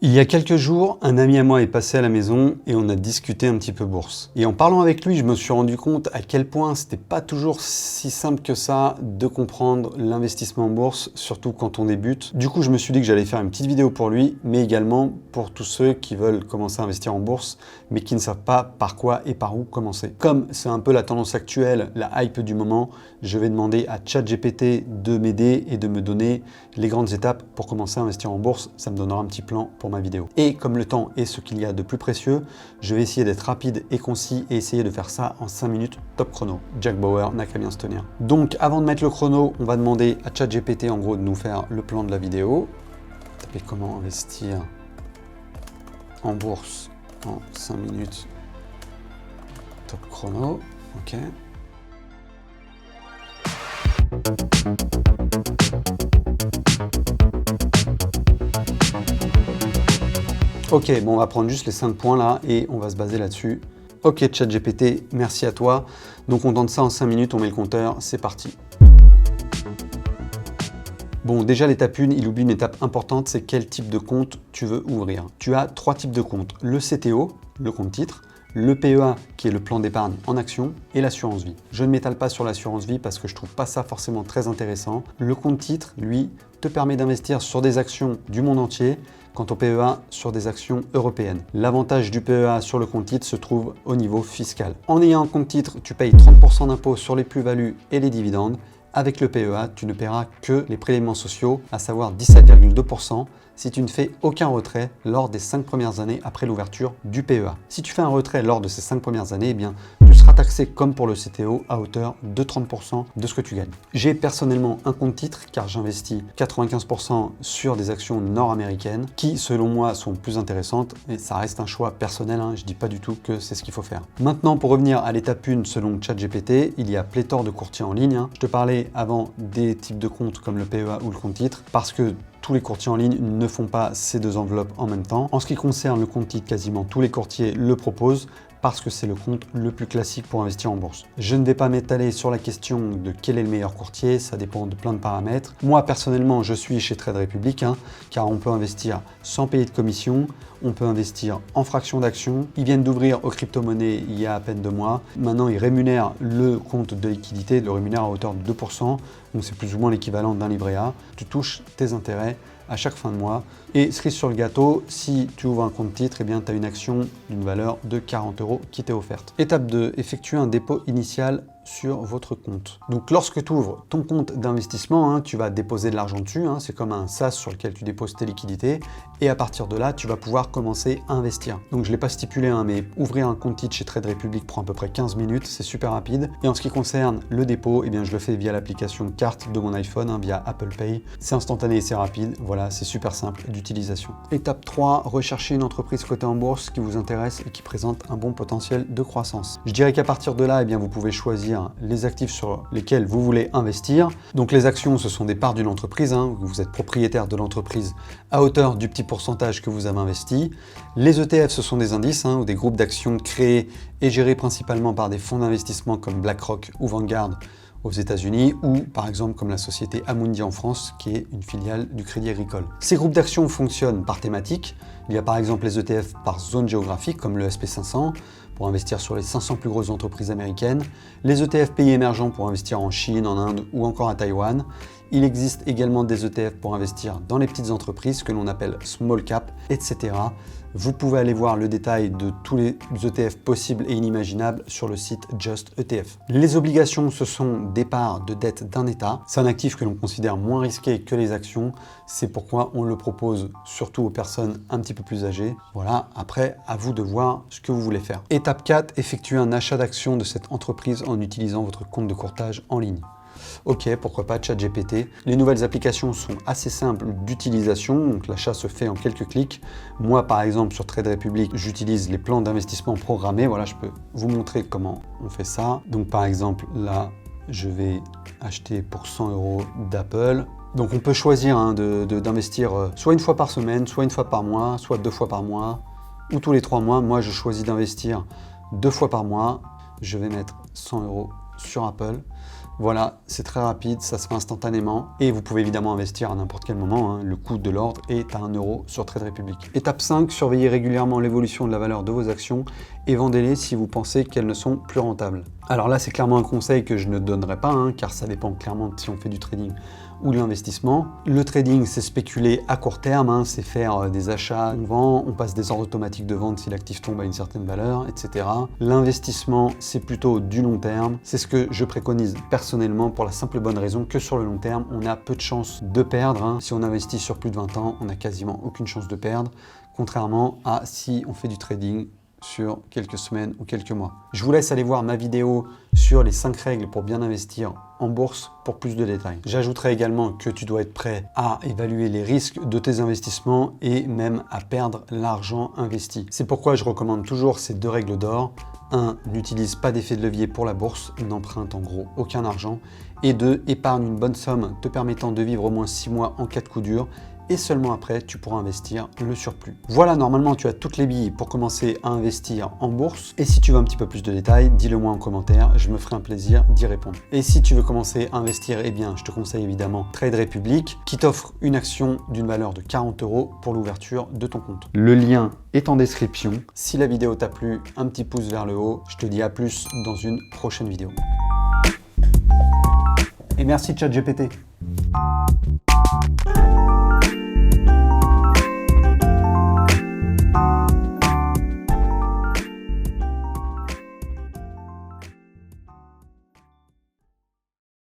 Il y a quelques jours, un ami à moi est passé à la maison et on a discuté un petit peu bourse. Et en parlant avec lui, je me suis rendu compte à quel point c'était pas toujours si simple que ça de comprendre l'investissement en bourse, surtout quand on débute. Du coup, je me suis dit que j'allais faire une petite vidéo pour lui, mais également pour tous ceux qui veulent commencer à investir en bourse, mais qui ne savent pas par quoi et par où commencer. Comme c'est un peu la tendance actuelle, la hype du moment, je vais demander à ChatGPT de m'aider et de me donner les grandes étapes pour commencer à investir en bourse. Ça me donnera un petit plan pour ma vidéo. Et comme le temps est ce qu'il y a de plus précieux, je vais essayer d'être rapide et concis et essayer de faire ça en 5 minutes top chrono. Jack Bauer n'a qu'à bien se tenir. Donc avant de mettre le chrono, on va demander à ChatGPT en gros de nous faire le plan de la vidéo. Tapez comment investir en bourse en 5 minutes top chrono. Ok. Ok, bon, on va prendre juste les 5 points là et on va se baser là-dessus. Ok, ChatGPT, merci à toi. Donc on tente ça en 5 minutes, on met le compteur, c'est parti. Bon, déjà l'étape 1, il oublie une étape importante, c'est quel type de compte tu veux ouvrir. Tu as 3 types de comptes, le CTO, le compte titre, le PEA qui est le plan d'épargne en action et l'assurance vie. Je ne m'étale pas sur l'assurance vie parce que je trouve pas ça forcément très intéressant. Le compte titre, lui, te permet d'investir sur des actions du monde entier, quant au PEA sur des actions européennes. L'avantage du PEA sur le compte titre se trouve au niveau fiscal. En ayant un compte titre, tu payes 30% d'impôt sur les plus-values et les dividendes. Avec le PEA, tu ne paieras que les prélèvements sociaux, à savoir 17,2% si tu ne fais aucun retrait lors des 5 premières années après l'ouverture du PEA. Si tu fais un retrait lors de ces 5 premières années, eh bien, tu seras taxé comme pour le CTO à hauteur de 30% de ce que tu gagnes. J'ai personnellement un compte titre car j'investis 95% sur des actions nord-américaines qui, selon moi, sont plus intéressantes et ça reste un choix personnel, hein, je ne dis pas du tout que c'est ce qu'il faut faire. Maintenant, pour revenir à l'étape 1 selon ChatGPT, il y a pléthore de courtiers en ligne. Je te parlais avant des types de comptes comme le PEA ou le compte titre parce que tous les courtiers en ligne ne font pas ces deux enveloppes en même temps. En ce qui concerne le compte titre, quasiment tous les courtiers le proposent parce que c'est le compte le plus classique pour investir en bourse. Je ne vais pas m'étaler sur la question de quel est le meilleur courtier, ça dépend de plein de paramètres. Moi personnellement, je suis chez Trade Republic, car on peut investir sans payer de commission, on peut investir en fraction d'action. Ils viennent d'ouvrir aux crypto-monnaies il y a à peine 2 mois. Maintenant, ils rémunèrent le compte de liquidité, le rémunèrent à hauteur de 2%, donc c'est plus ou moins l'équivalent d'un livret A. Tu touches tes intérêts à chaque fin de mois. Et cerise sur le gâteau, si tu ouvres un compte titre, eh bien, tu as une action d'une valeur de 40 € qui t'est offerte. Étape 2, effectuer un dépôt initial sur votre compte. Donc lorsque tu ouvres ton compte d'investissement, tu vas déposer de l'argent dessus, c'est comme un SaaS sur lequel tu déposes tes liquidités et à partir de là, tu vas pouvoir commencer à investir. Donc je ne l'ai pas stipulé, mais ouvrir un compte titre chez Trade Republic prend à peu près 15 minutes, c'est super rapide. Et en ce qui concerne le dépôt, eh bien, je le fais via l'application carte de mon iPhone, via Apple Pay. C'est instantané et c'est rapide, voilà, c'est super simple d'utilisation. Étape 3, rechercher une entreprise cotée en bourse qui vous intéresse et qui présente un bon potentiel de croissance. Je dirais qu'à partir de là, eh bien, vous pouvez choisir les actifs sur lesquels vous voulez investir. Donc les actions, ce sont des parts d'une entreprise, vous êtes propriétaire de l'entreprise à hauteur du petit pourcentage que vous avez investi. Les ETF, ce sont des indices ou des groupes d'actions créés et gérés principalement par des fonds d'investissement comme BlackRock ou Vanguard aux États-Unis ou par exemple comme la société Amundi en France qui est une filiale du Crédit Agricole. Ces groupes d'actions fonctionnent par thématique. Il y a par exemple les ETF par zone géographique comme le SP500 pour investir sur les 500 plus grosses entreprises américaines, les ETF pays émergents pour investir en Chine, en Inde ou encore à Taïwan. Il existe également des ETF pour investir dans les petites entreprises que l'on appelle small cap, etc. Vous pouvez aller voir le détail de tous les ETF possibles et inimaginables sur le site Just ETF. Les obligations, ce sont des parts de dette d'un État. C'est un actif que l'on considère moins risqué que les actions. C'est pourquoi on le propose surtout aux personnes un petit peu plus âgées. Voilà, après, à vous de voir ce que vous voulez faire. Étape 4, effectuer un achat d'actions de cette entreprise en utilisant votre compte de courtage en ligne. Ok, pourquoi pas ChatGPT. Les nouvelles applications sont assez simples d'utilisation, donc l'achat se fait en quelques clics. Moi, par exemple, sur Trade Republic, j'utilise les plans d'investissement programmés. Voilà, je peux vous montrer comment on fait ça. Donc, par exemple, là, je vais acheter pour 100 € d'Apple. Donc, on peut choisir d'investir soit une fois par semaine, soit une fois par mois, soit 2 fois par mois, ou tous les 3 mois. Moi, je choisis d'investir 2 fois par mois. Je vais mettre 100 € sur Apple. Voilà, c'est très rapide, ça se fait instantanément et vous pouvez évidemment investir à n'importe quel moment, hein. Le coût de l'ordre est à 1 € sur Trade Republic. Étape 5, surveillez régulièrement l'évolution de la valeur de vos actions et vendez-les si vous pensez qu'elles ne sont plus rentables. Alors là, c'est clairement un conseil que je ne donnerai pas, hein, car ça dépend clairement de si on fait du trading ou de l'investissement. Le trading, c'est spéculer à court terme, hein, c'est faire des achats, on vend, on passe des ordres automatiques de vente si l'actif tombe à une certaine valeur, etc. L'investissement, c'est plutôt du long terme. C'est ce que je préconise personnellement pour la simple et bonne raison que sur le long terme, on a peu de chances de perdre, hein. Si on investit sur plus de 20 ans, on n'a quasiment aucune chance de perdre, contrairement à si on fait du trading sur quelques semaines ou quelques mois. Je vous laisse aller voir ma vidéo sur les 5 règles pour bien investir en bourse pour plus de détails. J'ajouterai également que tu dois être prêt à évaluer les risques de tes investissements et même à perdre l'argent investi. C'est pourquoi je recommande toujours ces 2 règles d'or. 1. N'utilise pas d'effet de levier pour la bourse, n'emprunte en gros aucun argent. Et 2. Épargne une bonne somme te permettant de vivre au moins 6 mois en cas de coup dur. Et seulement après, tu pourras investir le surplus. Voilà, normalement, tu as toutes les billes pour commencer à investir en bourse. Et si tu veux un petit peu plus de détails, dis-le moi en commentaire, je me ferai un plaisir d'y répondre. Et si tu veux commencer à investir, eh bien, je te conseille évidemment Trade Republic, qui t'offre une action d'une valeur de 40 € pour l'ouverture de ton compte. Le lien est en description. Si la vidéo t'a plu, un petit pouce vers le haut. Je te dis à plus dans une prochaine vidéo. Et merci ChatGPT.